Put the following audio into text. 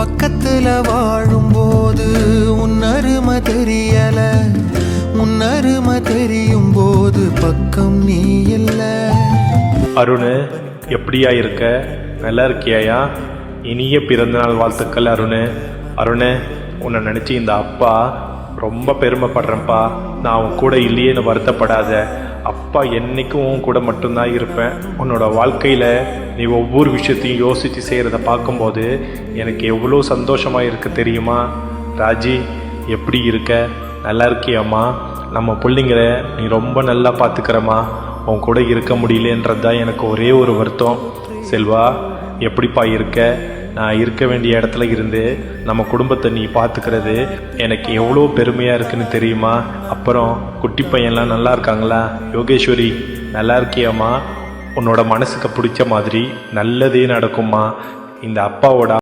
பக்கத்துல வாழும்போது உன்னருமை தெரியல, உன்னருமை தெரியும் போது பக்கம் நீ இல்ல. அருண், எப்படியா இருக்க? நல்லா இருக்கியாயா? இனிய பிறந்தநாள் வாழ்த்துக்கள் அருண். அருண், உன்னை நினச்சி இந்த அப்பா ரொம்ப பெருமைப்படுறேன்ப்பா. நான் உன் கூட இல்லையேன்னு வருத்தப்படாத. அப்பா என்னைக்கும் உன் கூட மட்டும்தான் இருப்பேன். உன்னோட வாழ்க்கையில் நீ ஒவ்வொரு விஷயத்தையும் யோசித்து செய்கிறத பார்க்கும்போது எனக்கு எவ்வளோ சந்தோஷமாக இருக்கு தெரியுமா? ராஜி, எப்படி இருக்க? நல்லா இருக்கியாம்மா? நம்ம பிள்ளைங்களை நீ ரொம்ப நல்லா பார்த்துக்கிறம்மா. உன் கூட இருக்க முடியலன்றது தான் எனக்கு ஒரே ஒரு வருத்தம். செல்வா, எப்படிப்பா இருக்க? நான் இருக்க வேண்டிய இடத்துல இருந்து நம்ம குடும்பத்தை நீ பார்த்துக்கிறது எனக்கு எவ்வளோ பெருமையாக இருக்குன்னு தெரியுமா? அப்புறம் குட்டி பையன்லாம் நல்லா இருக்காங்களா? யோகேஸ்வரி, நல்லா இருக்கியாம்மா? உன்னோட மனசுக்கு பிடிச்ச மாதிரி நல்லதே நடக்கும்மா. இந்த அப்பாவோட